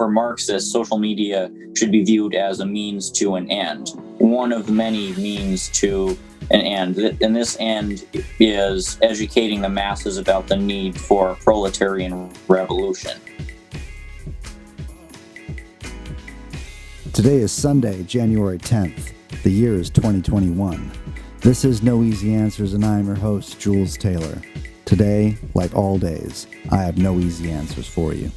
for Marxists, social media should be viewed as a means to an end, one of many means to an end. And this end is educating the masses about the need for proletarian revolution. Today is Sunday, January 10th. The year is 2021. This is No Easy Answers, and I'm your host, Jules Taylor. Today, like all days, I have no easy answers for you.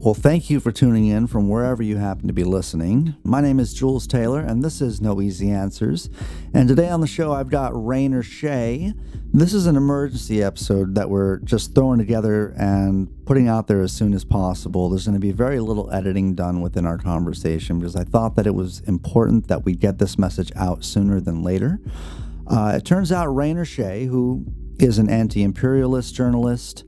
Well, thank you for tuning in from wherever you happen to be listening. My name is Jules Taylor, and this is No Easy Answers. And today on the show, I've got Shea. This is an emergency episode that we're just throwing together and putting out there as soon as possible. There's going to be very little editing done within our conversation because I thought that it was important that we get this message out sooner than later. It turns out Shea, who is an anti-imperialist journalist,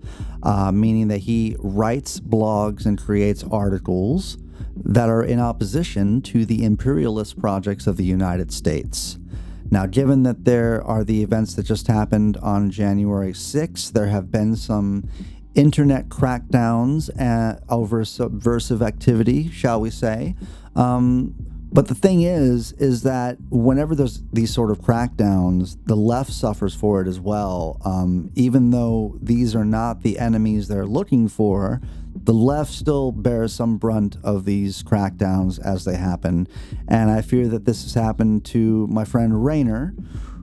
meaning that he writes blogs and creates articles that are in opposition to the imperialist projects of the United States. Now, given that there are the events that just happened on January 6th, there have been some internet crackdowns over subversive activity, shall we say. But the thing is that whenever there's these sort of crackdowns, the left suffers for it as well. Even though these are not the enemies they're looking for, the left still bears some brunt of these crackdowns as they happen. And I fear that this has happened to my friend Rainer,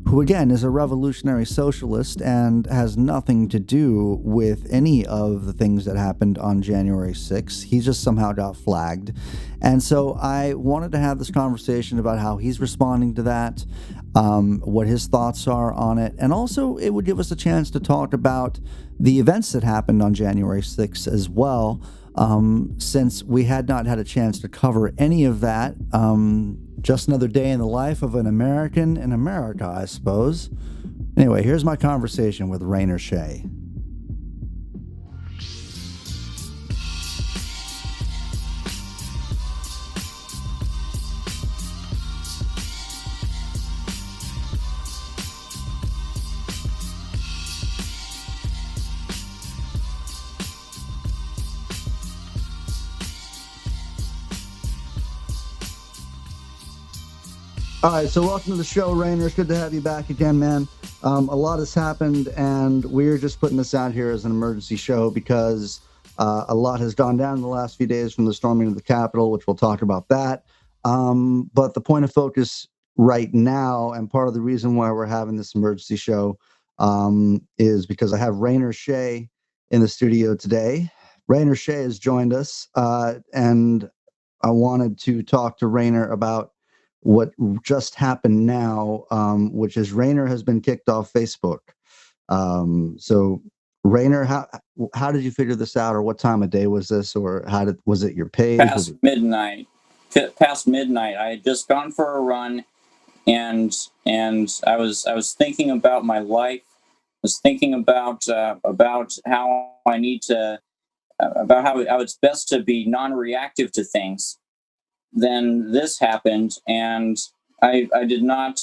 who again is a revolutionary socialist and has nothing to do with any of the things that happened on January 6th. He just somehow got flagged. And so I wanted to have this conversation about how he's responding to that, what his thoughts are on it, and also it would give us a chance to talk about the events that happened on January 6th as well, since we had not had a chance to cover any of that. Just another day in the life of an American in America, I suppose. Anyway, here's my conversation with Shea. All right, so welcome to the show, Rainer. It's good to have you back again, man. A lot has happened, and we're just putting this out here as an emergency show because a lot has gone down in the last few days from the storming of the Capitol, which we'll talk about that. But the point of focus right now, and part of the reason why we're having this emergency show, is because I have Shea in the studio today. Shea has joined us, and I wanted to talk to Rainer about what just happened now, which is Rainer has been kicked off Facebook. So Rainer, how did you figure this out, or what time of day was this, or was it your page? Past midnight. I had just gone for a run, and I was thinking about my life. I was thinking about how I need to about how it's best to be non-reactive to things. Then this happened, and I did not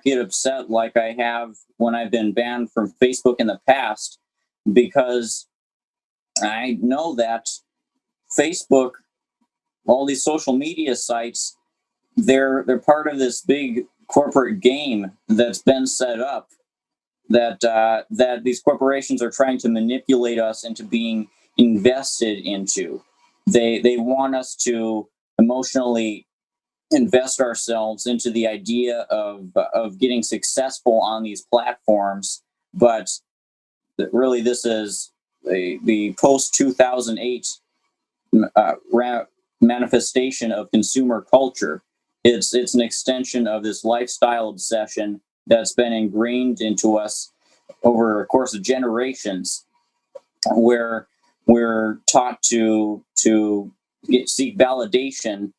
get upset like I have when I've been banned from Facebook in the past, because I know that Facebook, all these social media sites, they're part of this big corporate game that's been set up, that these corporations are trying to manipulate us into being invested into. They want us to emotionally invest ourselves into the idea of getting successful on these platforms, but really this is the post 2008 manifestation of consumer culture. It's an extension of this lifestyle obsession that's been ingrained into us over a course of generations, where we're taught to seek validation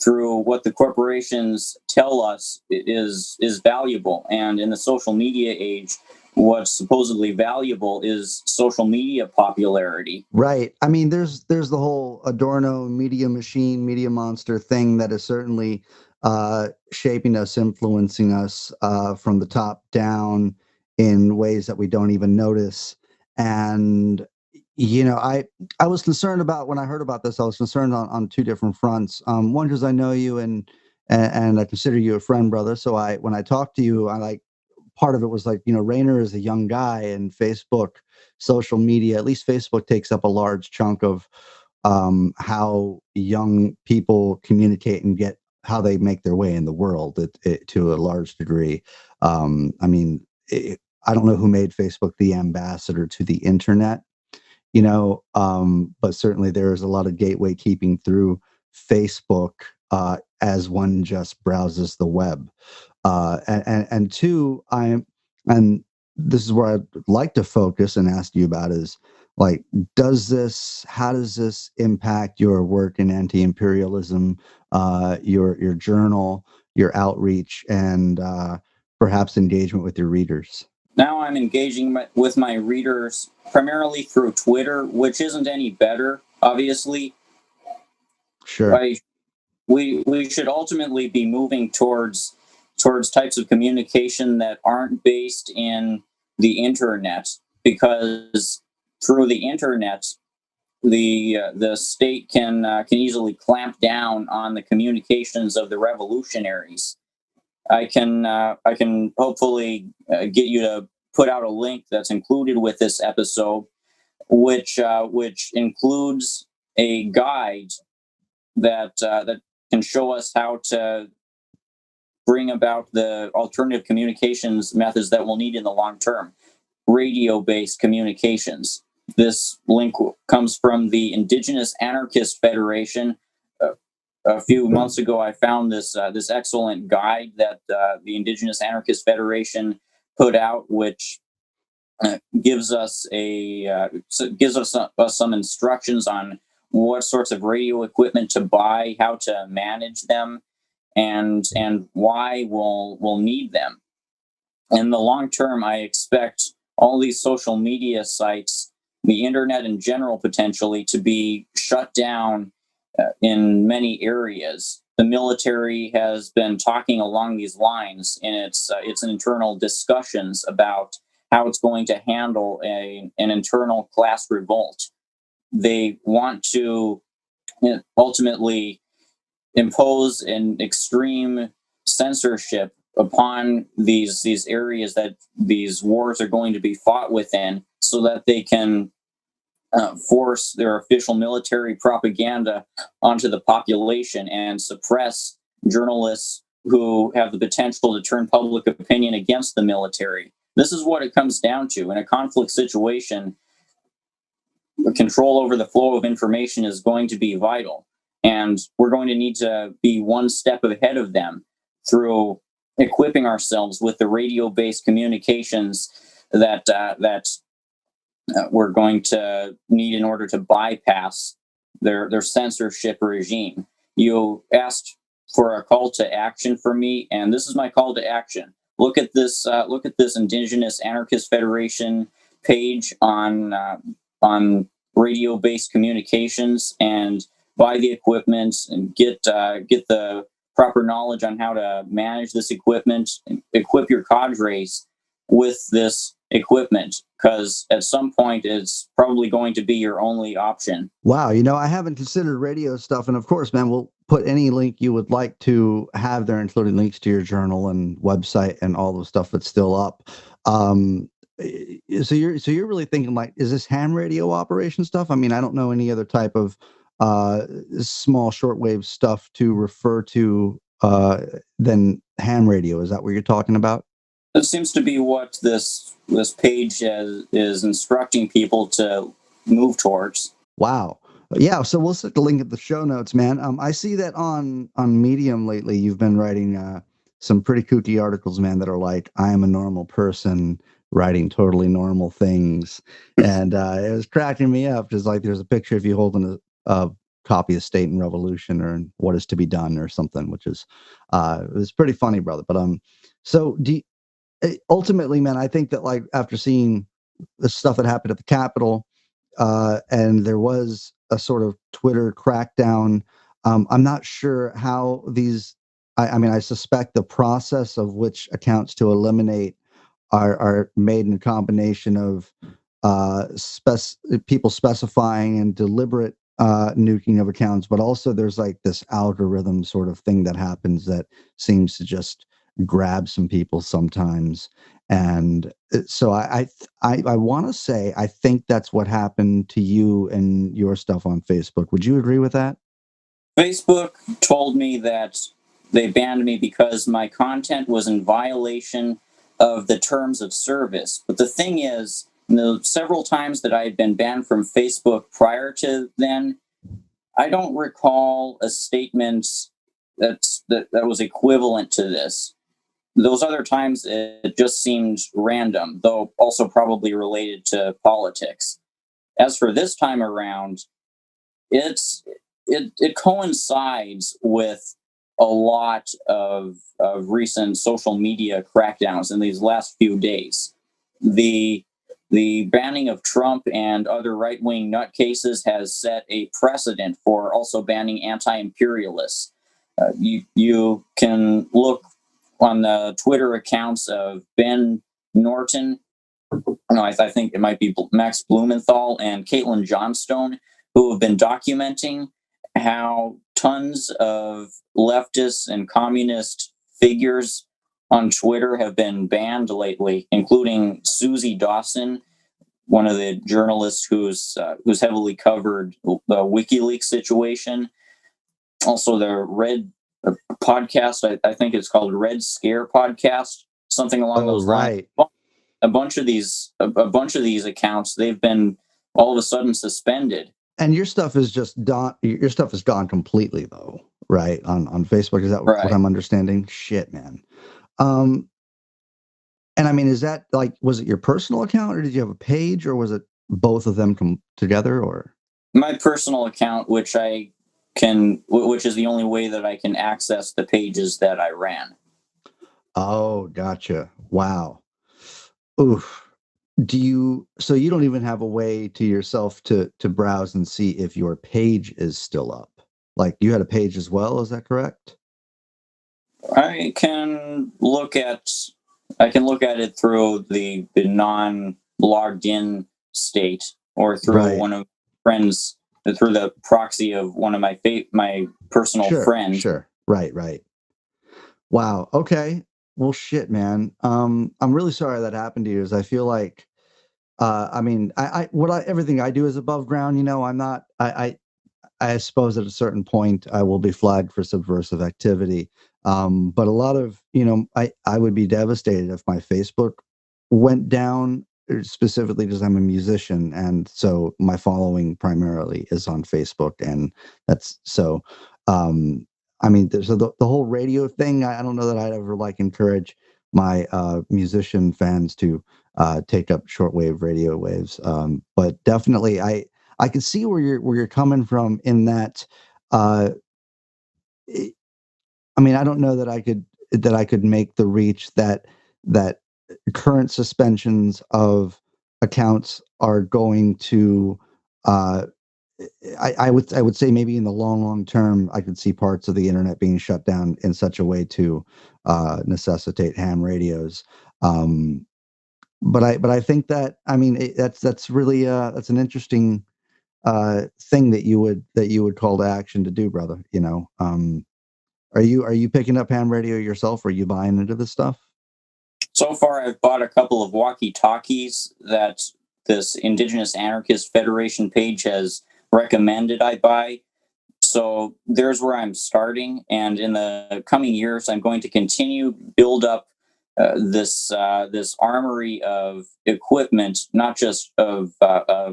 through what the corporations tell us is valuable. And in the social media age, what's supposedly valuable is social media popularity. Right. I mean, there's the whole Adorno media machine, media monster thing that is certainly shaping us, influencing us from the top down in ways that we don't even notice. And I was concerned about when I heard about this. I was concerned on two different fronts. One, because I know you and I consider you a friend, brother. So when I talk to you, I like part of it was like, Rainer is a young guy, and Facebook, social media, at least Facebook takes up a large chunk of how young people communicate and get how they make their way in the world to a large degree. I mean, I don't know who made Facebook the ambassador to the internet, but certainly there is a lot of gateway keeping through Facebook as one just browses the web. And two, and this is where I'd like to focus and ask you about is like, how does this impact your work in anti-imperialism, your journal, your outreach, and perhaps engagement with your readers? Now I'm engaging with my readers primarily through Twitter, which isn't any better, obviously. Sure. We should ultimately be moving towards types of communication that aren't based in the internet, because through the internet the state can easily clamp down on the communications of the revolutionaries. I can hopefully get you to put out a link that's included with this episode, which includes a guide that can show us how to bring about the alternative communications methods that we'll need in the long term. Radio-based communications. This link comes from the Indigenous Anarchist Federation. A few months ago, I found this excellent guide that the Indigenous Anarchist Federation put out, which gives us some instructions on what sorts of radio equipment to buy, how to manage them, and why we'll need them. In the long term, I expect all these social media sites, the internet in general, potentially to be shut down in many areas. The military has been talking along these lines in its internal discussions about how it's going to handle an internal class revolt. They want to ultimately impose an extreme censorship upon these areas that these wars are going to be fought within, so that they can force their official military propaganda onto the population and suppress journalists who have the potential to turn public opinion against the military. This is what it comes down to. In a conflict situation, control over the flow of information is going to be vital. And we're going to need to be one step ahead of them through equipping ourselves with the radio-based communications that we're going to need in order to bypass their censorship regime. You asked for a call to action from me, and this is my call to action. Look at this Indigenous Anarchist Federation page on radio-based communications, and buy the equipment and get the proper knowledge on how to manage this equipment, and equip your cadres with this equipment, because at some point it's probably going to be your only option. Wow, I haven't considered radio stuff, and of course, man, we'll put any link you would like to have there, including links to your journal and website and all the stuff that's still up. So you're really thinking, like, is this ham radio operation stuff? I mean, I don't know any other type of small shortwave stuff to refer to than ham radio. Is that what you're talking about? That seems to be what this page is instructing people to move towards. Wow. Yeah, so we'll set the link at the show notes, man. I see that on Medium lately, you've been writing some pretty kooky articles, man, that are like, I am a normal person writing totally normal things. And it was cracking me up, because like there's a picture of you holding a copy of State and Revolution or What Is to Be Done or something, which is it was pretty funny, brother. But so ultimately, man, I think that like after seeing the stuff that happened at the Capitol, and there was a sort of Twitter crackdown. I'm not sure how these. I mean, I suspect the process of which accounts to eliminate are made in a combination of people specifying and deliberate nuking of accounts, but also there's like this algorithm sort of thing that happens that seems to just grab some people sometimes. And so I want to say I think that's what happened to you and your stuff on Facebook. Would you agree with that? Facebook told me that they banned me because my content was in violation of the terms of service. But the thing is, the several times that I had been banned from Facebook prior to then, I don't recall a statement that was equivalent to this. Those other times, it just seemed random, though also probably related to politics. As for this time around, it's it coincides with a lot of recent social media crackdowns in these last few days. The the banning of Trump and other right wing nutcases has set a precedent for also banning anti imperialists. You can look on the Twitter accounts of Ben Norton. No, I think it might be Max Blumenthal and Caitlin Johnstone, who have been documenting how tons of leftist and communist figures on Twitter have been banned lately, including Susie Dawson, one of the journalists who's heavily covered the WikiLeaks situation. Also, the Red podcast, I think it's called Red Scare podcast, something along Oh, those lines. right. A bunch of these accounts, they've been all of a sudden suspended. And your stuff is just done. Your stuff is gone completely, though, right? On Facebook, is that what Right. I'm understanding? Shit, man. Um, and I mean, is that like, was it your personal account, or did you have a page, or was it both of them come together, or? My personal account, which is the only way that I can access the pages that I ran. Oh, gotcha. Wow. Oof. So you don't even have a way to yourself to browse and see if your page is still up? Like you had a page as well, is that correct? I can look at I can look at it through the non logged in state, or through Right. one of friends, through the proxy of one of my personal Sure, friends. sure. Right, right. Wow. Okay. Well, shit, man. I'm really sorry that happened to you. Is I feel like, I mean, everything I do is above ground. I'm not. I suppose at a certain point I will be flagged for subversive activity. But a lot of, I would be devastated if my Facebook went down, specifically because I'm a musician. And so my following primarily is on Facebook. And that's so, I mean, so the whole radio thing, I don't know that I'd ever like encourage my musician fans to take up shortwave radio waves. But definitely, I can see where you're coming from in that. Uh, it- I mean, I don't know that I could make the reach that current suspensions of accounts are going to. Uh, I would say maybe in the long term, I could see parts of the internet being shut down in such a way to necessitate ham radios. Um, but I think that I mean that's really that's an interesting thing that you would call to action to do, brother. Are you picking up ham radio yourself? Or are you buying into this stuff? So far, I've bought a couple of walkie talkies that this Indigenous Anarchist Federation page has recommended I buy. So there's where I'm starting, and in the coming years, I'm going to continue build up this armory of equipment, not just of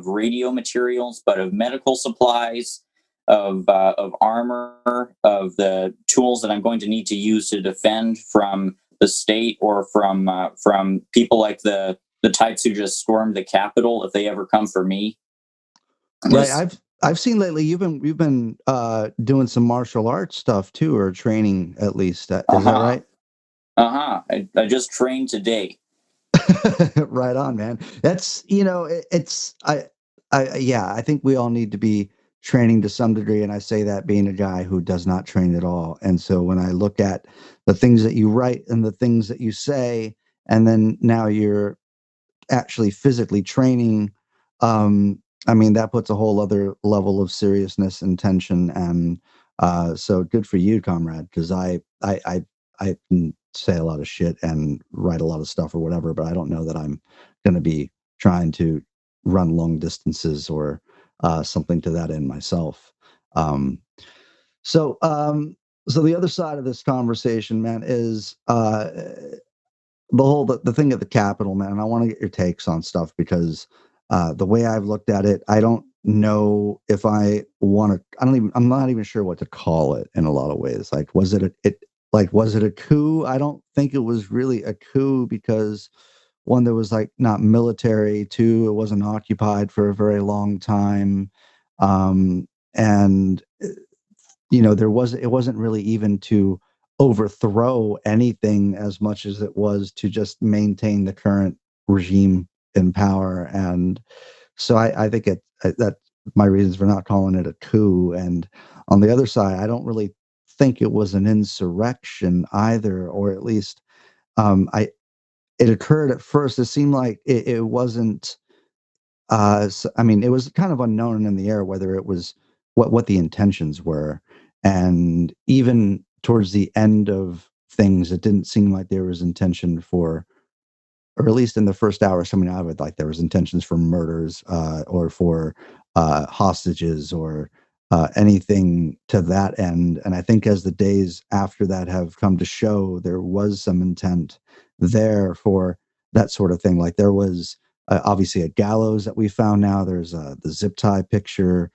radio materials, but of medical supplies, of armor, of the tools that I'm going to need to use to defend from the state, or from people like the types who just stormed the Capitol if they ever come for me. Right. This I've seen lately you've been doing some martial arts stuff too, or training at least. Is that uh-huh. right? I just trained today. Right on, man. That's, you know, it's yeah, I think we all need to be training to some degree, and I say that being a guy who does not train at all. And so when I look at the things that you write and the things that you say, and then now you're actually physically training, um, I mean, that puts a whole other level of seriousness and tension. And so good for you, comrade, because I can say a lot of shit and write a lot of stuff or whatever, but I don't know that I'm going to be trying to run long distances or something to that end myself. Um, so, um, so the other side of this conversation, man, is the thing at the Capitol, man. I want to get your takes on stuff because the way I've looked at it, I don't know if I want to. I'm not even sure what to call it in a lot of ways. Like, was it a coup? I don't think it was really a coup because one, there was like not military. Two, it wasn't occupied for a very long time, and you know, it wasn't really even to overthrow anything as much as it was to just maintain the current regime in power. And so I think that my reasons for not calling it a coup. And on the other side, I don't really think it was an insurrection either, or at least I it occurred at first. It seemed like it wasn't so, I mean, it was kind of unknown in the air whether it was what the intentions were, and even towards the end of things, it didn't seem like there was intention for, or at least in the first hours coming out of it, like there was intentions for murders or for hostages or anything to that end. And I think as the days after that have come to show, there was some intent there for that sort of thing. Like there was obviously a gallows that we found now. There's the zip tie picture,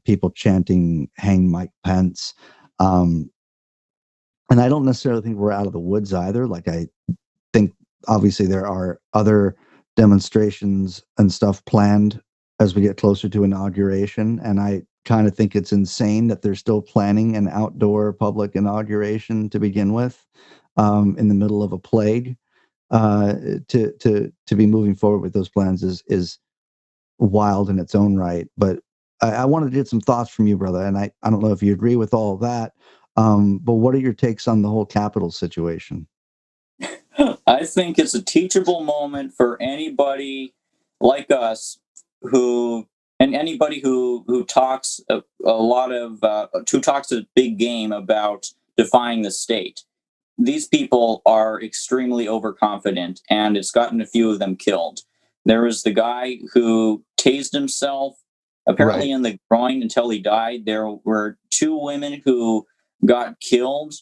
people chanting "Hang Mike Pence." Um, and I don't necessarily think we're out of the woods either. Like I think obviously there are other demonstrations and stuff planned as we get closer to inauguration. And I kind of think it's insane that they're still planning an outdoor public inauguration to begin with, in the middle of a plague. To be moving forward with those plans is wild in its own right. But I wanted to get some thoughts from you, brother. And I don't know if you agree with all of that. But what are your takes on the whole Capitol situation? I think it's a teachable moment for anybody like us who and anybody who talks a lot of who talks a big game about defying the state. These people are extremely overconfident, and it's gotten a few of them killed. There was the guy who tased himself, apparently Right. in the groin until he died. There were two women who got killed,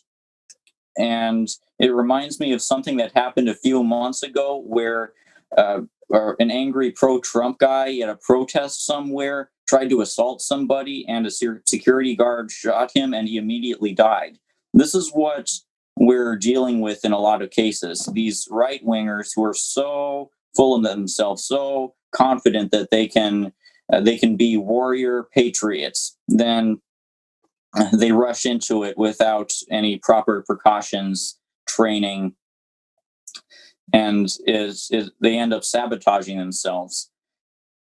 and it reminds me of something that happened a few months ago where uh, an angry pro-Trump guy at a protest somewhere tried to assault somebody, and a security guard shot him, and he immediately died. This is what we're dealing with in a lot of cases. These right wingers who are so full of themselves, so confident that they can be warrior patriots, then they rush into it without any proper precautions, training, and is they end up sabotaging themselves.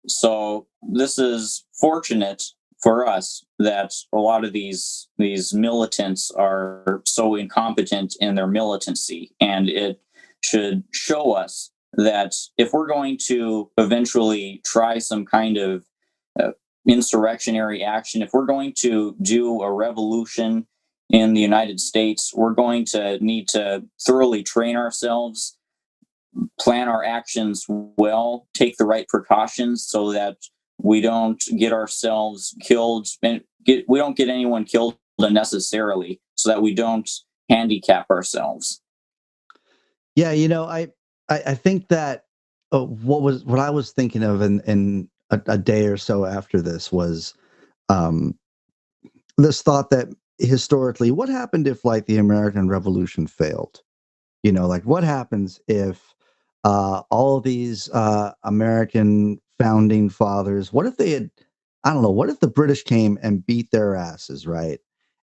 So this is fortunate for us that a lot of these militants are so incompetent in their militancy, and it should show us that if we're going to eventually try some kind of uh, insurrectionary action, if we're going to do a revolution in the United States, we're going to need to thoroughly train ourselves, plan our actions well, take the right precautions so that we don't get ourselves killed and we don't get anyone killed unnecessarily, so that we don't handicap ourselves. Yeah, you know, I think that what I was thinking of in a day or so after this was um, this thought that historically, what happened if like the American Revolution failed? You know, like what happens if all of these American founding fathers, what if they had, I don't know, what if the British came and beat their asses, right?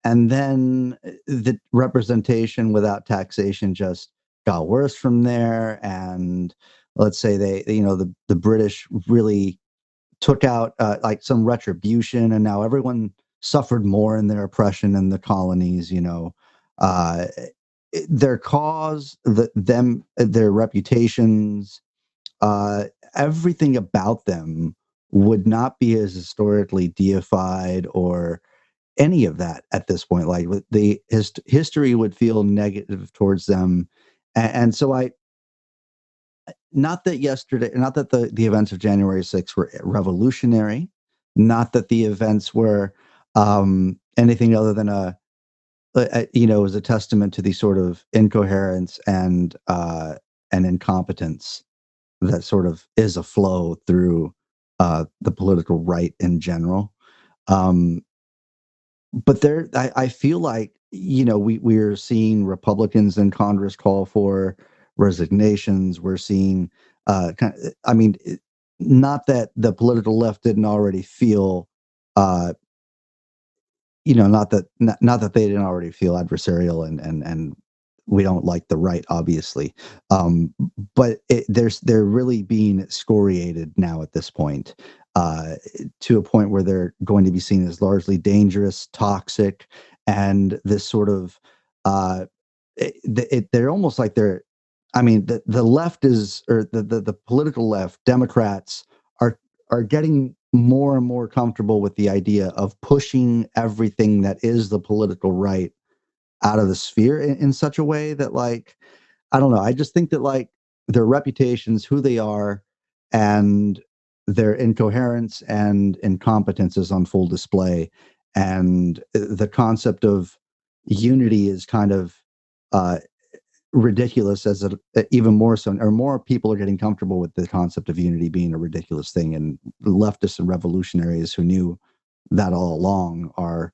and then the representation without taxation just got worse from there. And let's say the British really took out like some retribution, and now everyone suffered more in their oppression in the colonies. Uh, their cause, their reputations, uh, everything about them would not be as historically deified or any of that at this point. Like the history would feel negative towards them, and so I not that yesterday, not that the events of January 6th were revolutionary, not that the events were anything other than was a testament to the sort of incoherence and incompetence that sort of is a flow through the political right in general. Um, but I feel like we're seeing Republicans in Congress call for resignations. We're seeing I mean, not that the political left didn't already feel uh, not that they didn't already feel adversarial, and we don't like the right, obviously, but they're really being scoriated now at this point, uh, to a point where they're going to be seen as largely dangerous, toxic, and this sort of they're almost like they're. I mean, the left is, or the political left, Democrats are getting more and more comfortable with the idea of pushing everything that is the political right out of the sphere in such a way that, like, I don't know. I just think that, like, their reputations, who they are, and their incoherence and incompetence is on full display. And the concept of unity is kind of uh, ridiculous, as even more so, or more people are getting comfortable with the concept of unity being a ridiculous thing, and leftists and revolutionaries who knew that all along are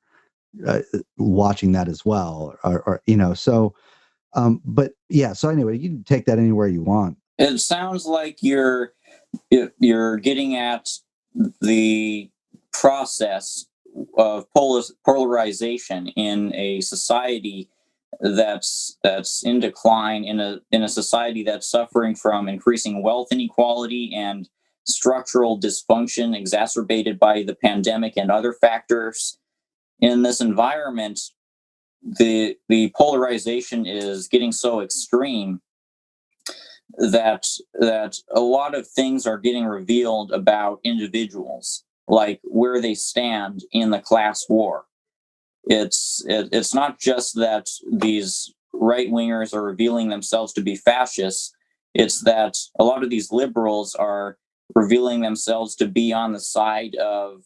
watching that as well, so but yeah, so anyway, you can take that anywhere you want. It sounds like you're getting at the process of polarization in a society that's in decline, in a society that's suffering from increasing wealth inequality and structural dysfunction exacerbated by the pandemic and other factors. In this environment, the polarization is getting so extreme that a lot of things are getting revealed about individuals, like where they stand in the class war. It's not just that these right wingers are revealing themselves to be fascists. It's that a lot of these liberals are revealing themselves to be on the side of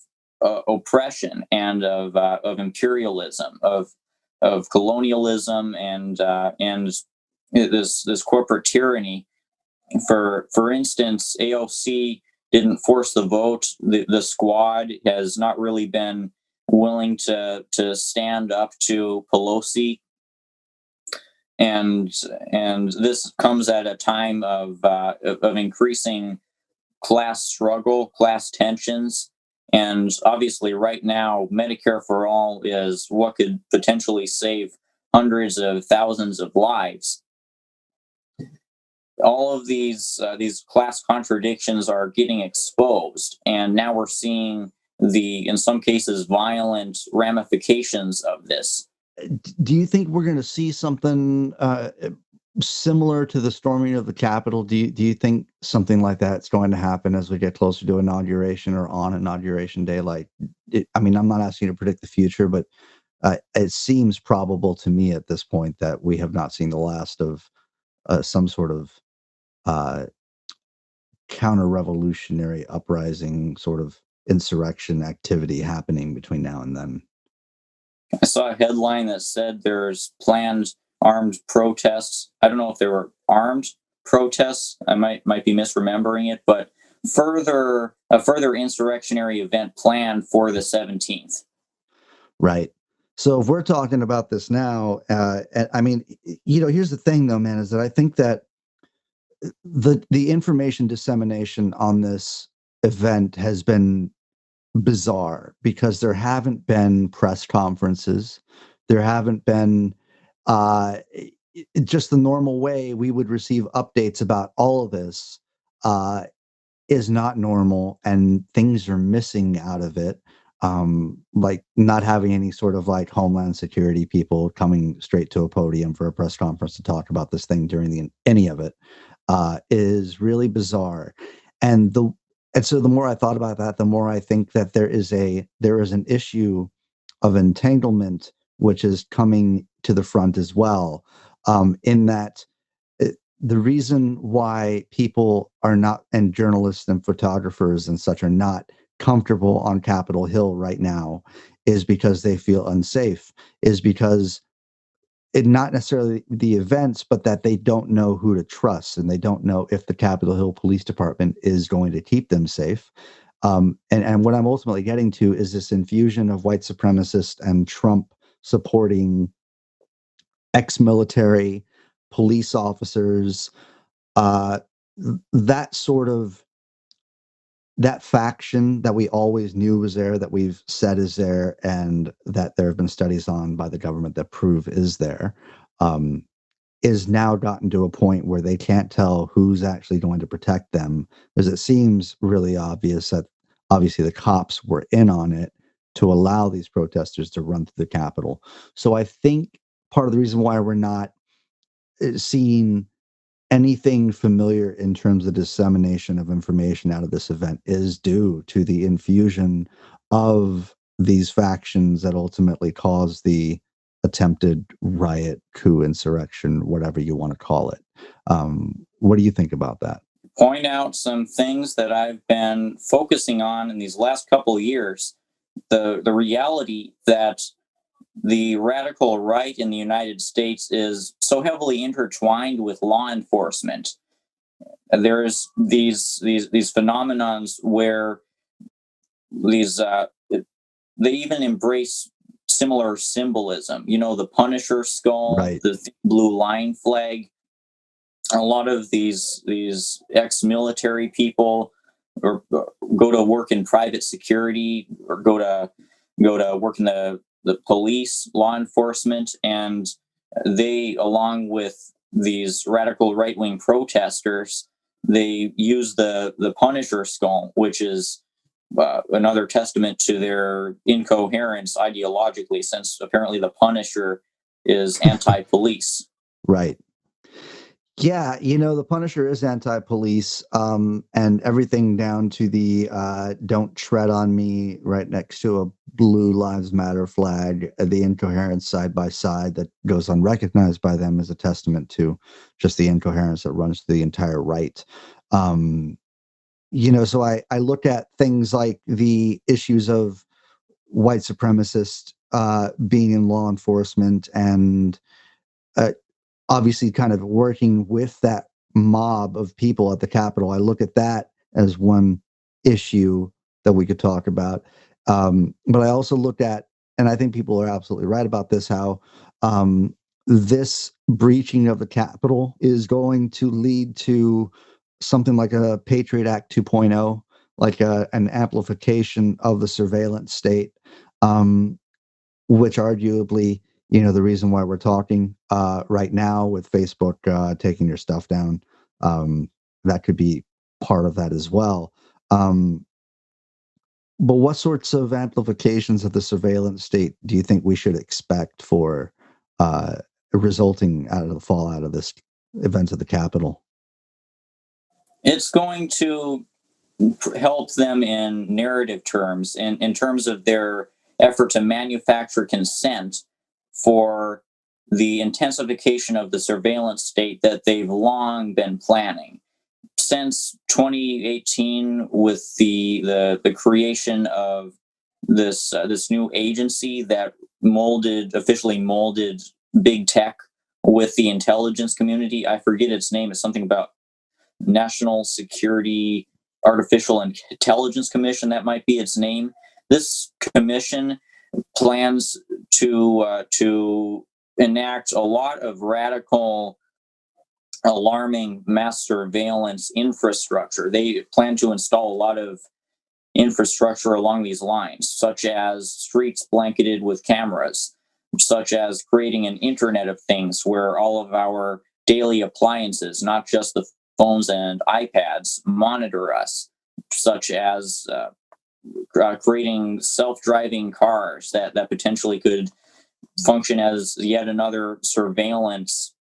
oppression and of imperialism, of colonialism, and this corporate tyranny. For instance, AOC didn't force the vote. The squad has not really been willing to stand up to Pelosi, and this comes at a time of increasing class struggle, class tensions. And obviously, right now, Medicare for all is what could potentially save hundreds of thousands of lives. All of these class contradictions are getting exposed, and now we're seeing in some cases, violent ramifications of this. Do you think we're going to see something similar to the storming of the Capitol? Do you think something like that's going to happen as we get closer to inauguration or on inauguration day? Like, I mean, I'm not asking you to predict the future, but it seems probable to me at this point that we have not seen the last of some sort of uh, counter-revolutionary uprising, sort of insurrection activity happening between now and then. I saw a headline that said there's planned armed protests. I don't know if they were armed protests. I might be misremembering it, but a further insurrectionary event planned for the 17th. Right. So if we're talking about this now, I mean, here's the thing, though, man, is that I think that the information dissemination on this event has been bizarre because there haven't been press conferences. There haven't been just the normal way we would receive updates about all of this is not normal, and things are missing out of it. Like not having any sort of like Homeland Security people coming straight to a podium for a press conference to talk about this thing during any of it is really bizarre. And so the more I thought about that, the more I think that there is an issue of entanglement which is coming to the front as well. In that the reason why people are not, and journalists and photographers and such are not comfortable on Capitol Hill right now is because they feel unsafe, is because not necessarily the events, but that they don't know who to trust, and they don't know if the Capitol Hill Police Department is going to keep them safe. And what I'm ultimately getting to is this infusion of white supremacist and Trump supporting ex-military police officers, uh, that sort of that faction that we always knew was there, that we've said is there, and that there have been studies on by the government that prove is there, um, is now gotten to a point where they can't tell who's actually going to protect them, because it seems really obvious that obviously the cops were in on it to allow these protesters to run through the Capitol. So I think part of the reason why we're not seeing anything familiar in terms of dissemination of information out of this event is due to the infusion of these factions that ultimately caused the attempted riot, coup, insurrection, whatever you want to call it. What do you think about that? Point out some things that I've been focusing on in these last couple of years. The reality that the radical right in the United States is so heavily intertwined with law enforcement. There's these phenomenons where these they even embrace similar symbolism. You know, the Punisher skull, Right. the blue line flag. A lot of these ex-military people or go to work in private security or go to work in the police, law enforcement, and they, along with these radical right-wing protesters, they use the Punisher skull, which is another testament to their incoherence ideologically, since apparently the Punisher is anti-police. Right. Yeah, the Punisher is anti-police, and everything down to the "Don't tread on me" right next to a Blue Lives Matter flag. The incoherence side by side that goes unrecognized by them is a testament to just the incoherence that runs through the entire right. Um, so I look at things like the issues of white supremacists being in law enforcement, and uh, obviously kind of working with that mob of people at the Capitol. I look at that as one issue that we could talk about. But I also look at, and I think people are absolutely right about this, how this breaching of the Capitol is going to lead to something like a Patriot Act 2.0, like an amplification of the surveillance state, which arguably, the reason why we're talking right now with Facebook taking your stuff down, that could be part of that as well. But what sorts of amplifications of the surveillance state do you think we should expect for resulting out of the fallout of this events at the Capitol? It's going to help them in narrative terms, in terms of their effort to manufacture consent for the intensification of the surveillance state that they've long been planning since 2018, with the creation of this new agency that officially molded big tech with the intelligence community. I forget its name. It's something about National Security Artificial Intelligence Commission. That might be its name. This commission plans to enact a lot of radical, alarming mass surveillance infrastructure. They plan to install a lot of infrastructure along these lines, such as streets blanketed with cameras, such as creating an Internet of Things where all of our daily appliances, not just the phones and iPads, monitor us, such as creating self-driving cars that potentially could function as yet another surveillance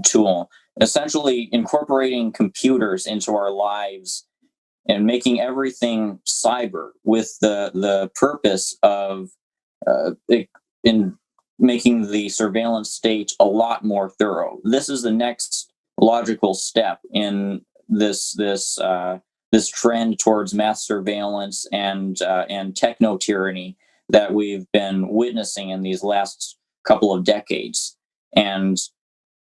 tool, essentially incorporating computers into our lives and making everything cyber with the purpose of in making the surveillance state a lot more thorough. This is the next logical step in this trend towards mass surveillance and techno tyranny that we've been witnessing in these last couple of decades. And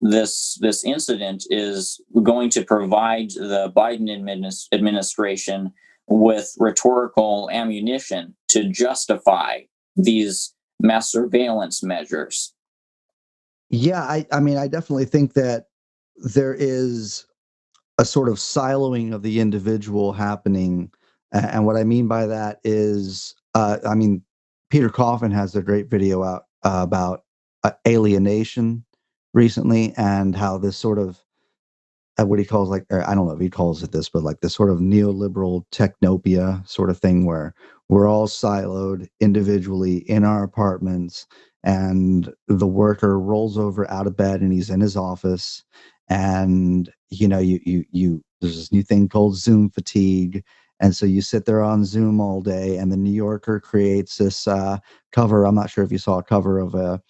this incident is going to provide the Biden administration with rhetorical ammunition to justify these mass surveillance measures. Yeah, I mean, I definitely think that there is a sort of siloing of the individual happening. And what I mean by that is, I mean, Peter Coffin has a great video out about alienation recently, and how this sort of what he calls, like, or I don't know if he calls it this, but like this sort of neoliberal technopia sort of thing where we're all siloed individually in our apartments, and the worker rolls over out of bed and he's in his office, and you there's this new thing called Zoom fatigue. And so you sit there on Zoom all day, and the New Yorker creates this cover. I'm not sure if you saw a cover of a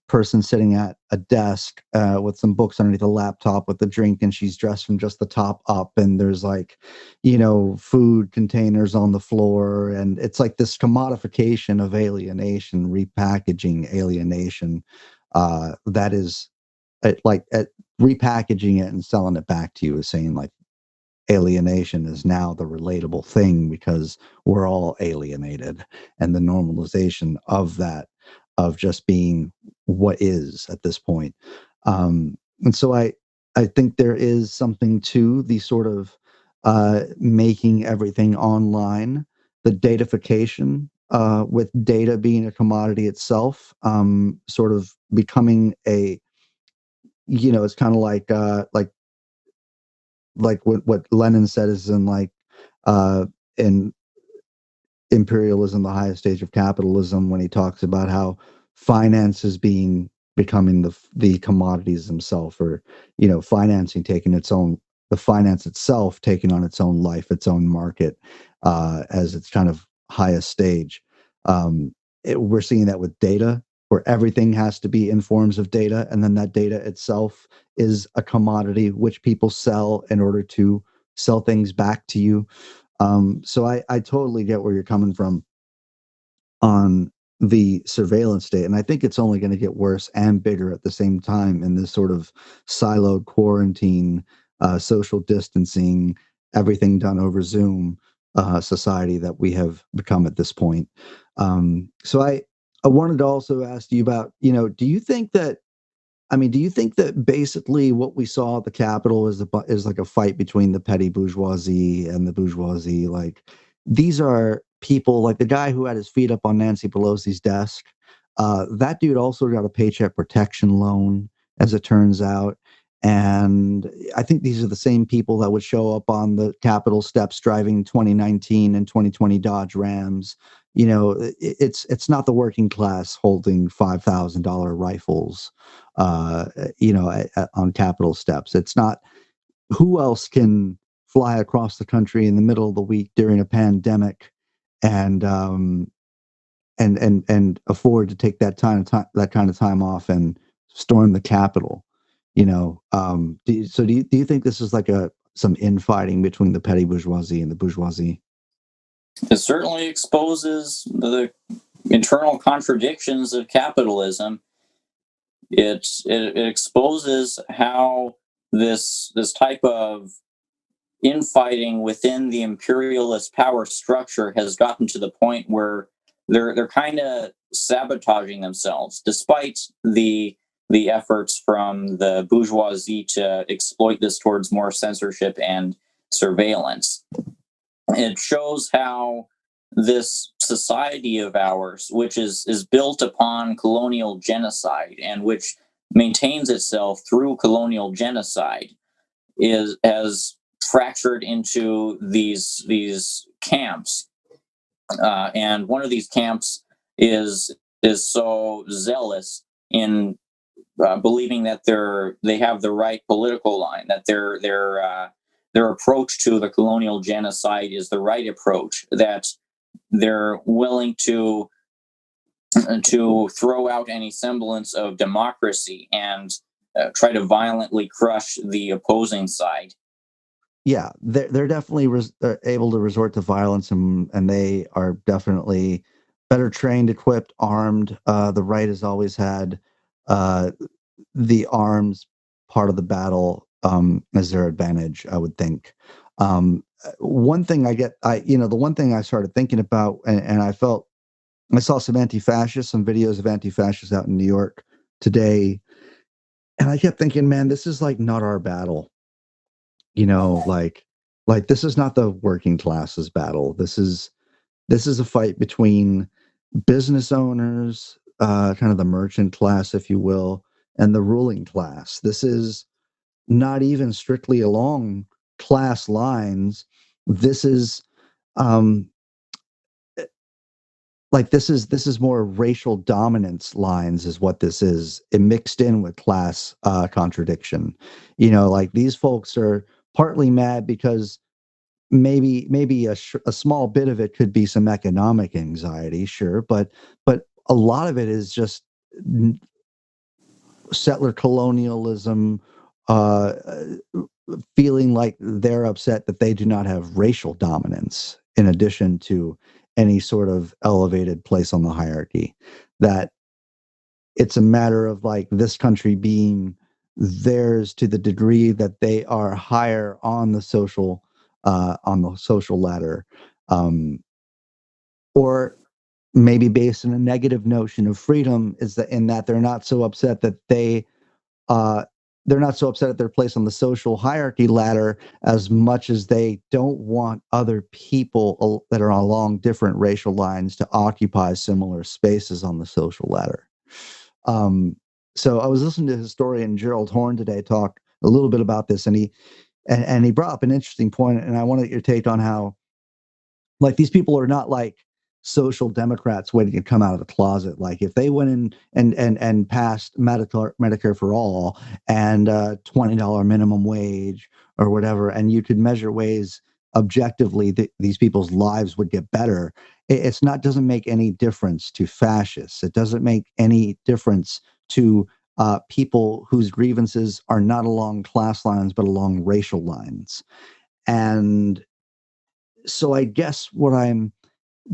person sitting at a desk with some books underneath a laptop with a drink, and she's dressed from just the top up, and there's like, food containers on the floor, and it's like this commodification of alienation, repackaging alienation, that is repackaging it and selling it back to you, is saying like alienation is now the relatable thing because we're all alienated, and the normalization of that, of just being what is at this point. And so I think there is something to the sort of making everything online, the datafication, with data being a commodity itself, sort of becoming a, it's kind of like what Lenin said is in like in imperialism, the highest stage of capitalism, when he talks about how finance is becoming the commodities themselves, or financing taking its own, the finance itself taking on its own life, its own market, as its kind of highest stage. We're seeing that with data, where everything has to be in forms of data, and then that data itself is a commodity which people sell in order to sell things back to you. So I totally get where you're coming from on the surveillance state. And I think it's only going to get worse and bigger at the same time in this sort of siloed quarantine, social distancing, everything done over Zoom society that we have become at this point. So I wanted to also ask you about, do you think that, do you think that basically what we saw at the Capitol is like a fight between the petty bourgeoisie and the bourgeoisie? Like, these are people like the guy who had his feet up on Nancy Pelosi's desk. That dude also got a paycheck protection loan, as it turns out. And I think these are the same people that would show up on the Capitol steps driving 2019 and 2020 Dodge Rams. It's not the working class holding $5,000 rifles, on Capitol steps. It's not who else can fly across the country in the middle of the week during a pandemic and and afford to take that that kind of time off and storm the Capitol. Do you think this is like some infighting between the petty bourgeoisie and the bourgeoisie? It certainly exposes the internal contradictions of capitalism. It exposes how this type of infighting within the imperialist power structure has gotten to the point where they're kind of sabotaging themselves, despite the efforts from the bourgeoisie to exploit this towards more censorship and surveillance. It shows how this society of ours, which is built upon colonial genocide and which maintains itself through colonial genocide, is has fractured into these camps, and one of these camps is so zealous in believing that they have the right political line, that their approach to the colonial genocide is the right approach, that they're willing to throw out any semblance of democracy and try to violently crush the opposing side. Yeah, they're definitely able to resort to violence, and they are definitely better trained, equipped, armed. The right has always had uh, the arms part of the battle as their advantage, I would think. One thing the one thing I started thinking about, and I saw some some videos of anti-fascists out in New York today, and I kept thinking, man, this is like not our battle. Like this is not the working classes battle. This is a fight between business owners, kind of the merchant class, if you will, and the ruling class. This is not even strictly along class lines. This is um this is more racial dominance lines is what this is, it mixed in with class contradiction. Like these folks are partly mad because maybe a small bit of it could be some economic anxiety, sure, but a lot of it is just settler colonialism, uh, feeling like they're upset that they do not have racial dominance in addition to any sort of elevated place on the hierarchy. That it's a matter of like this country being theirs to the degree that they are higher on the social ladder, um, or maybe based on a negative notion of freedom is that in that they're not so upset that uh, they're not so upset at their place on the social hierarchy ladder as much as they don't want other people that are along different racial lines to occupy similar spaces on the social ladder. Um, so I was listening to historian Gerald Horne today talk a little bit about this, and he brought up an interesting point, and I wanted your take on how like these people are not like social democrats waiting to come out of the closet. Like if they went in and passed Medicare for all and $20 minimum wage or whatever, and you could measure ways objectively that these people's lives would get better, it's not doesn't make any difference to fascists. It doesn't make any difference to people whose grievances are not along class lines but along racial lines. And so I guess what I'm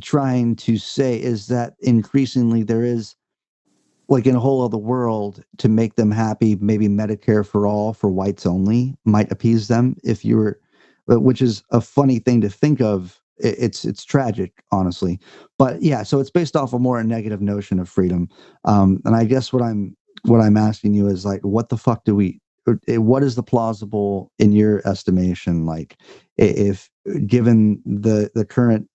trying to say is that increasingly there is, like in a whole other world, to make them happy, maybe Medicare for all for whites only might appease them if you were, which is a funny thing to think of. It's tragic, honestly. But yeah, so it's based off a more negative notion of freedom. And I guess what I'm asking you is like, what the fuck do we? What is the plausible in your estimation? Like, if given the current,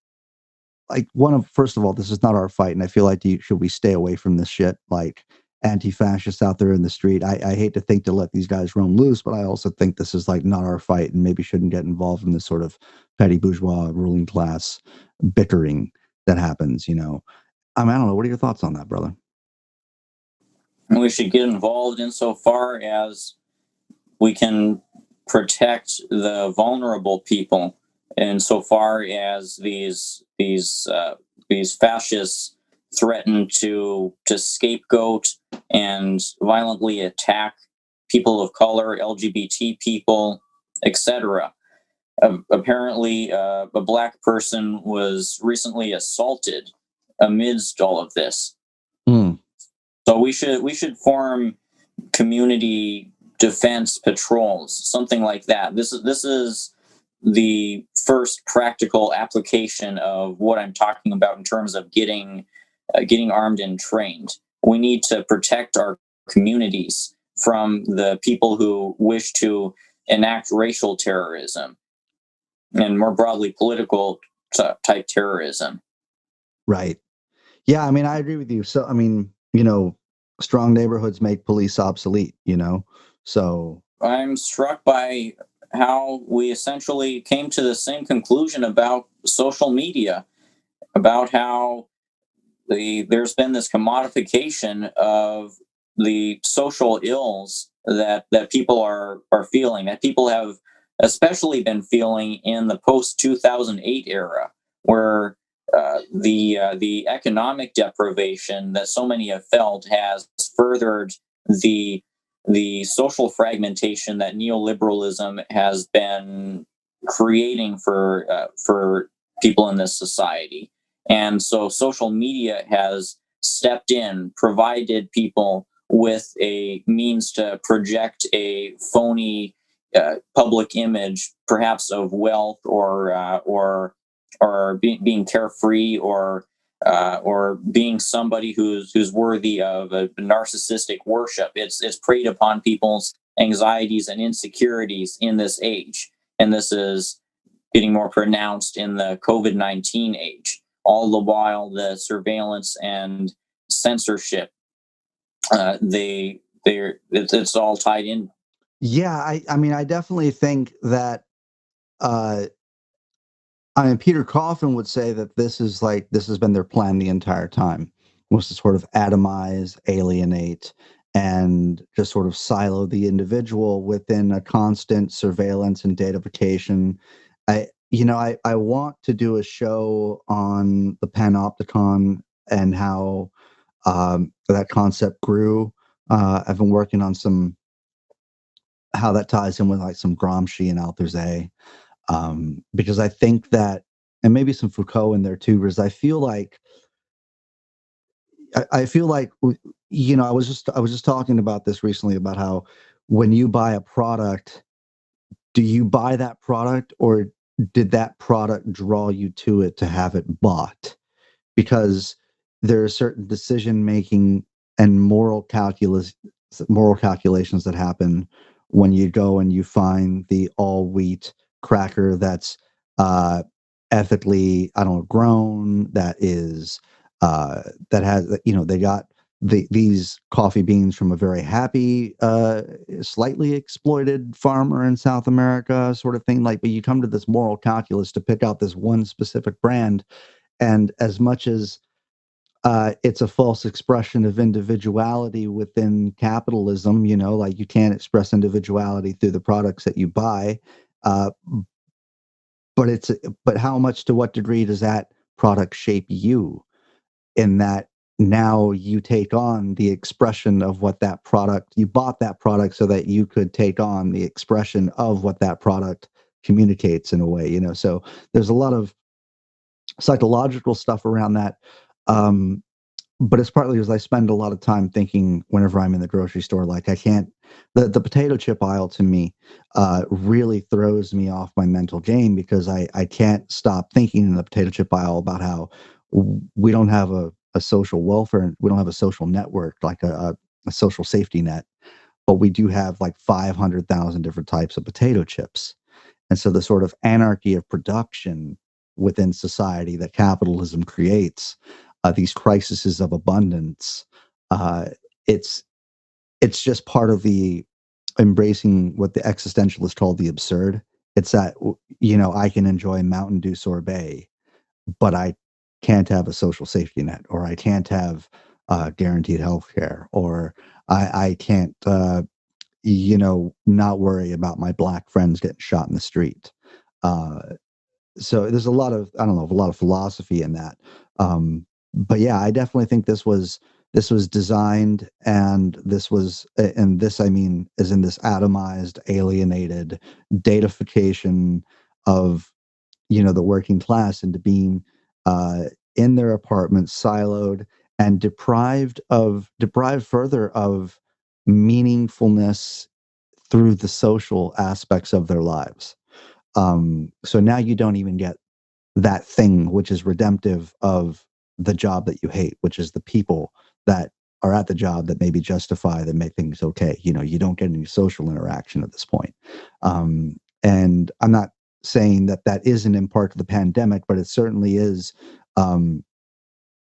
like first of all, this is not our fight, and I feel like should we stay away from this shit? Like anti-fascists out there in the street. I hate to think to let these guys roam loose, but I also think this is like not our fight, and maybe shouldn't get involved in this sort of petty bourgeois ruling class bickering that happens. I mean, I don't know. What are your thoughts on that, brother? We should get involved insofar as we can protect the vulnerable people, insofar as these fascists threaten to scapegoat and violently attack people of color, LGBT people, etc. Apparently, a black person was recently assaulted amidst all of this. Mm. So we should form community defense patrols, something like that. This is the first practical application of what I'm talking about in terms of getting armed and trained. We need to protect our communities from the people who wish to enact racial terrorism and more broadly political type terrorism. Right. Yeah, I mean, I agree with you. So, I mean, strong neighborhoods make police obsolete, So, I'm struck by how we essentially came to the same conclusion about social media, about how there's been this commodification of the social ills that people are feeling, that people have especially been feeling in the post 2008 era, where the economic deprivation that so many have felt has furthered the the social fragmentation that neoliberalism has been creating for people in this society. And so social media has stepped in, provided people with a means to project a phony public image, perhaps of wealth or being carefree or being somebody who's worthy of a narcissistic worship. It's preyed upon people's anxieties and insecurities in this age, and this is getting more pronounced in the COVID-19 age. All the while, the surveillance and censorship, it's all tied in. yeah, I mean, I definitely think that, uh, I mean, Peter Coffin would say that this has been their plan the entire time, was to sort of atomize, alienate, and just sort of silo the individual within a constant surveillance and datafication. I want to do a show on the panopticon and how that concept grew. I've been working on how that ties in with like some Gramsci and Althusser, because I think that, and maybe some Foucault in there too, because I feel like I was just talking about this recently about how when you buy a product, do you buy that product or did that product draw you to it to have it bought? Because there are certain decision making and moral calculations that happen when you go and you find the all wheat cracker that's uh ethically, I don't know, grown, that has, they got these coffee beans from a very happy, slightly exploited farmer in South America, sort of thing. Like, but you come to this moral calculus to pick out this one specific brand, and as much as it's a false expression of individuality within capitalism, like you can't express individuality through the products that you buy. Uh, but but how much, to what degree does that product shape you? In that now you take on the expression of what that product, you bought that product so that you could take on the expression of what that product communicates in a way, So there's a lot of psychological stuff around that. Um, but it's partly because I spend a lot of time thinking whenever I'm in the grocery store, like I can't, the potato chip aisle to me really throws me off my mental game, because I can't stop thinking in the potato chip aisle about how we don't have a social welfare, we don't have a social network, like a social safety net, but we do have like 500,000 different types of potato chips. And so the sort of anarchy of production within society that capitalism creates, these crises of abundance, uh, it's it's just part of the embracing what the existentialists call the absurd. It's that, I can enjoy Mountain Dew sorbet, but I can't have a social safety net, or I can't have guaranteed health care, or I can't, not worry about my black friends getting shot in the street. Uh, so there's a lot of, I don't know, a lot of philosophy in that. But yeah, I definitely think this was designed, and this, I mean, is in this atomized, alienated datafication of, the working class into being uh, in their apartments, siloed, and deprived further of meaningfulness through the social aspects of their lives. So now you don't even get that thing which is redemptive of the job that you hate, which is the people that are at the job that maybe justify, that make things okay. You don't get any social interaction at this point. And I'm not saying that that isn't in part to the pandemic, but it certainly is.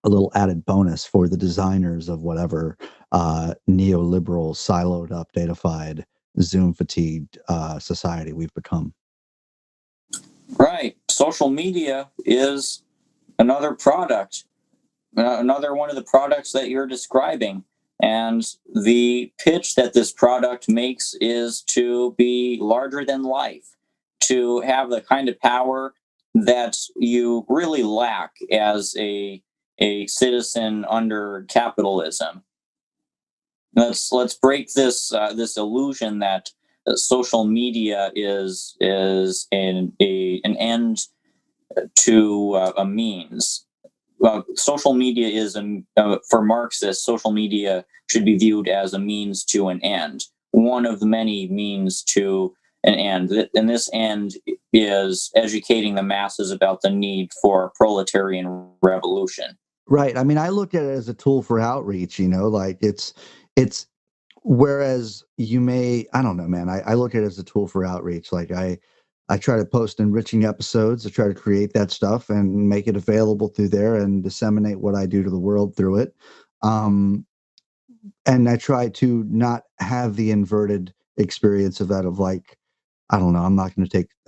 a little added bonus for the designers of whatever neoliberal, siloed up, datafied, Zoom fatigued society we've become. Right. Social media is another product, another one of the products that you're describing. And the pitch that this product makes is to be larger than life, to have the kind of power that you really lack as a citizen under capitalism. Let's break this illusion that social media is an end to a means. Social media is for Marxists. Social media should be viewed as a means to an end, one of the many means to an end, and this end is educating the masses about the need for proletarian revolution. Right. I mean, I look at it as a tool for outreach, like it's whereas you may, I don't know, man, I look at it as a tool for outreach. Like I try to post enriching episodes. I try to create that stuff and make it available through there and disseminate what I do to the world through it. And I try to not have the inverted experience of that of like, I don't know, I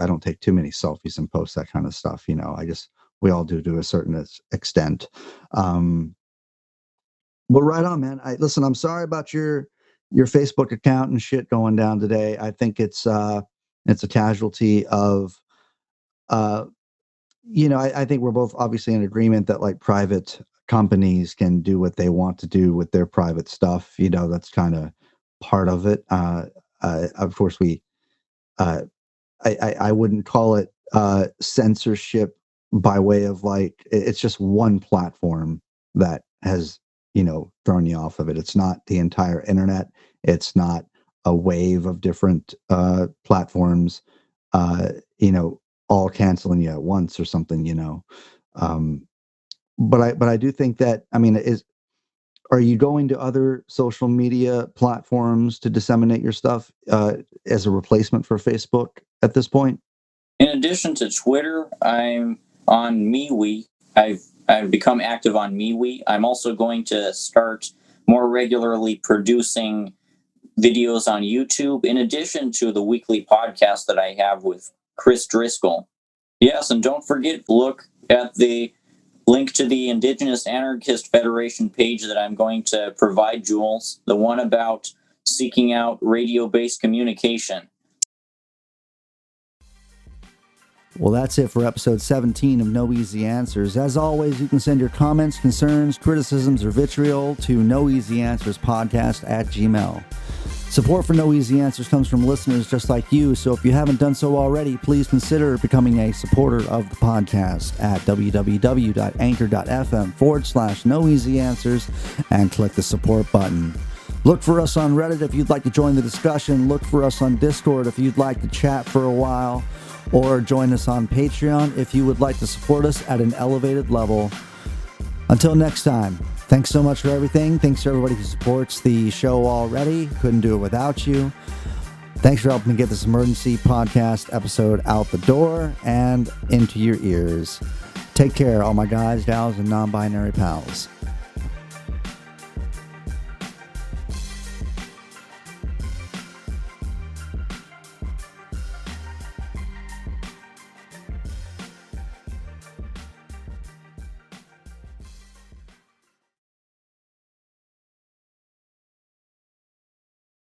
don't take too many selfies and post that kind of stuff. We all do to a certain extent. But right on, man. Listen, I'm sorry about your Facebook account and shit going down today. I think it's a casualty of, I think we're both obviously in agreement that like private companies can do what they want to do with their private stuff. That's kind of part of it. Of course, I wouldn't call it censorship by way of like, it's just one platform that has, thrown you off of it. It's not the entire internet. It's not a wave of different platforms, all canceling you at once or something. But I do think that, I mean, are you going to other social media platforms to disseminate your stuff as a replacement for Facebook at this point? In addition to Twitter, I'm on MeWe. I've become active on MeWe. I'm also going to start more regularly producing videos on YouTube, in addition to the weekly podcast that I have with Chris Driscoll. Yes, and don't forget, look at the link to the Indigenous Anarchist Federation page that I'm going to provide, Jules, the one about seeking out radio-based communication. Well, that's it for episode 17 of No Easy Answers. As always, you can send your comments, concerns, criticisms, or vitriol to noeasyanswerspodcast at gmail. Support for No Easy Answers comes from listeners just like you, so if you haven't done so already, please consider becoming a supporter of the podcast at www.anchor.fm/noeasyanswers and click the support button. Look for us on Reddit if you'd like to join the discussion. Look for us on Discord if you'd like to chat for a while. Or join us on Patreon if you would like to support us at an elevated level. Until next time, thanks so much for everything. Thanks to everybody who supports the show already. Couldn't do it without you. Thanks for helping me get this emergency podcast episode out the door and into your ears. Take care, all my guys, gals, and non-binary pals.